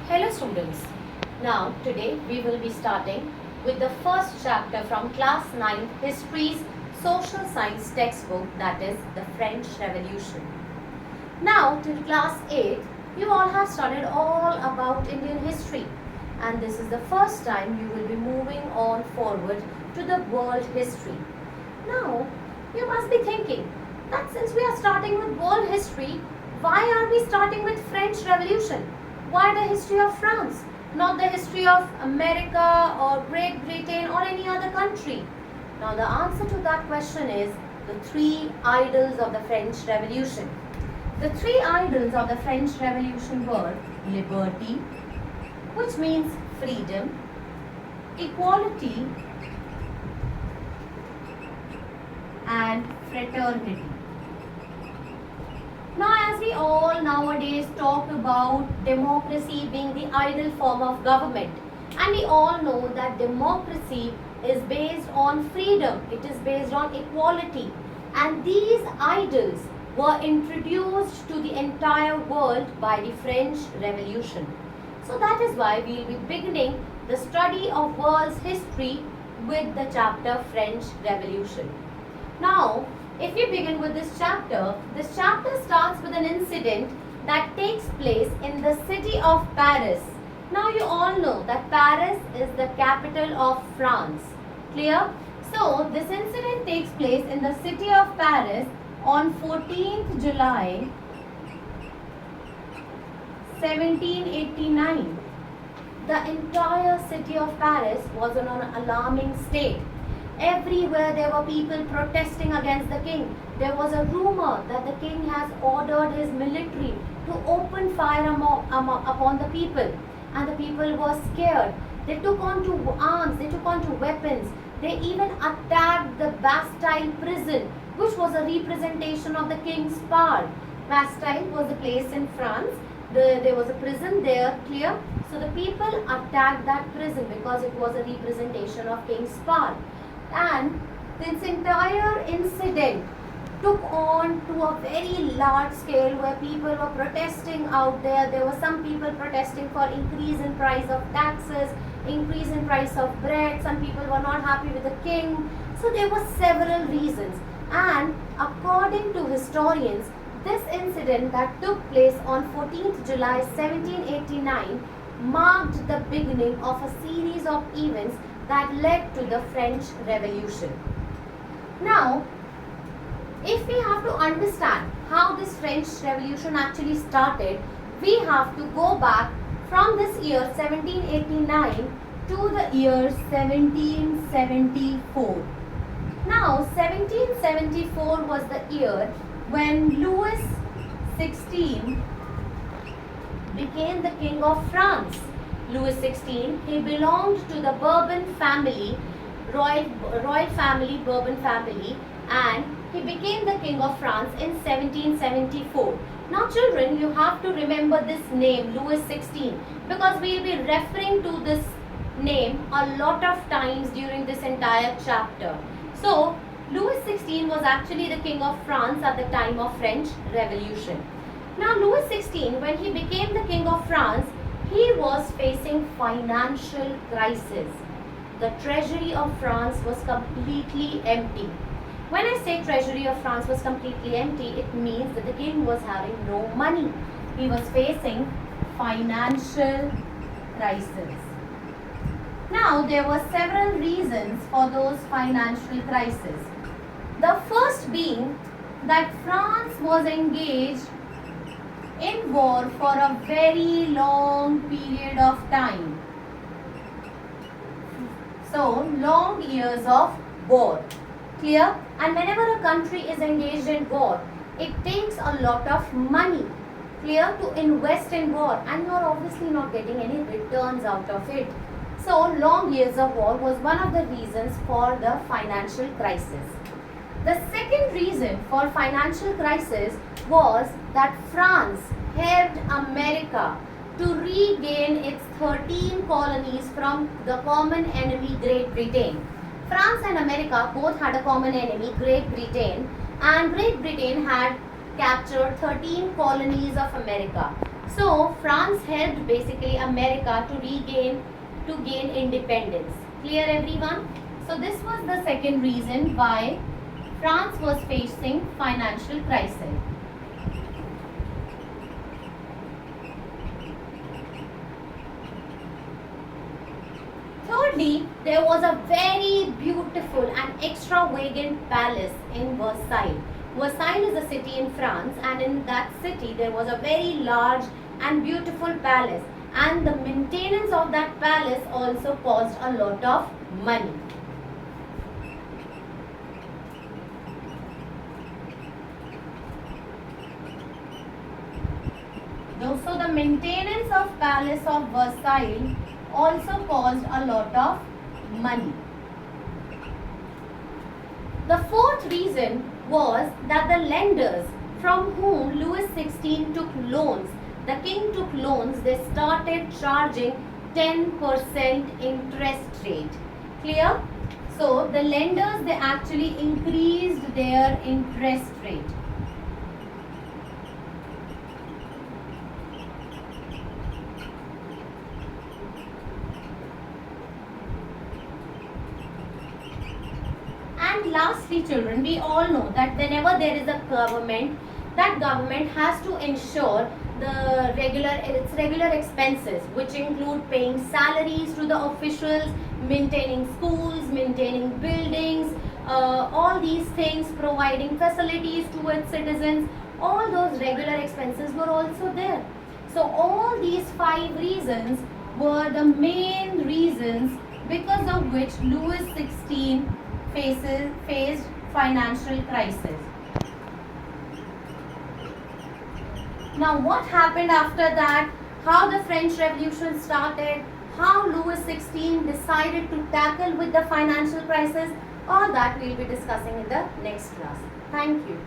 Hello students. Now today we will be starting with the first chapter from class 9 History's social science textbook, that is the French Revolution. Now till class 8 you all have studied all about Indian history, and this is the first time you will be moving on forward to the world history. Now you must be thinking that since we are starting with world history, why are we starting with French Revolution? Why the history of France, not the history of America or Great Britain or any other country? Now the answer to that question is the three idols of the French Revolution. The three idols of the French Revolution were liberty, which means freedom, equality, and fraternity. Now, as we all nowadays talk about democracy being the ideal form of government, and we all know that democracy is based on freedom, it is based on equality, and these idols were introduced to the entire world by the French Revolution. So that is why we will be beginning the study of world's history with the chapter French Revolution. Now, if we begin with this chapter starts with an incident that takes place in the city of Paris. Now you all know that Paris is the capital of France. Clear? So this incident takes place in the city of Paris on 14th July 1789. The entire city of Paris was in an alarming state. Everywhere there were people protesting against the king. There was a rumor that the king has ordered his military to open fire upon the people, and the people were scared. They took on to arms, they took on to weapons. They even attacked the Bastille prison, which was a representation of the king's power. Bastille was a place in France. There was a prison there, clear? So the people attacked that prison because it was a representation of king's power. And this entire incident took on to a very large scale where people were protesting out there. There were some people protesting for increase in price of taxes, increase in price of bread. Some people were not happy with the king. So there were several reasons. And according to historians, this incident that took place on 14th July 1789 marked the beginning of a series of events that led to the French Revolution. Now, if we have to understand how this French Revolution actually started, we have to go back from this year 1789 to the year 1774. Now, 1774 was the year when Louis XVI became the King of France. Louis XVI, he belonged to the Bourbon family, royal family, Bourbon family, and he became the King of France in 1774. Now children, you have to remember this name, Louis XVI, because we will be referring to this name a lot of times during this entire chapter. So, Louis XVI was actually the King of France at the time of French Revolution. Now Louis XVI, when he became the King of France, he was facing financial crisis. The treasury of France was completely empty. When I say treasury of France was completely empty, it means that the king was having no money. He was facing financial crisis. Now there were several reasons for those financial crises. The first being that France was engaged in war for a very long period of time. So, long years of war. Clear? And whenever a country is engaged in war, it takes a lot of money, clear, to invest in war, and you're obviously not getting any returns out of it. So, long years of war was one of the reasons for the financial crisis. The second reason for financial crisis was that France helped America to regain its 13 colonies from the common enemy Great Britain. France and America both had a common enemy, Great Britain, and Great Britain had captured 13 colonies of America. So France helped basically America to gain independence. Clear everyone? So this was the second reason why France was facing financial crisis. Thirdly, there was a very beautiful and extravagant palace in Versailles. Versailles is a city in France, and in that city there was a very large and beautiful palace, and the maintenance of that palace also cost a lot of money. So the maintenance of Palace of Versailles also cost a lot of money. The fourth reason was that the lenders from whom Louis XVI took loans, the king took loans, they started charging 10% interest rate. Clear? So the lenders, they actually increased their interest rate. And lastly, children, we all know that whenever there is a government, that government has to ensure its regular expenses, which include paying salaries to the officials, maintaining schools, maintaining buildings, all these things, providing facilities to its citizens. All those regular expenses were also there. So all these 5 reasons were the main reasons because of which Louis XVI faced financial crisis. Now what happened after that? How the French Revolution started? How Louis XVI decided to tackle with the financial crisis? All that we'll be discussing in the next class. Thank you.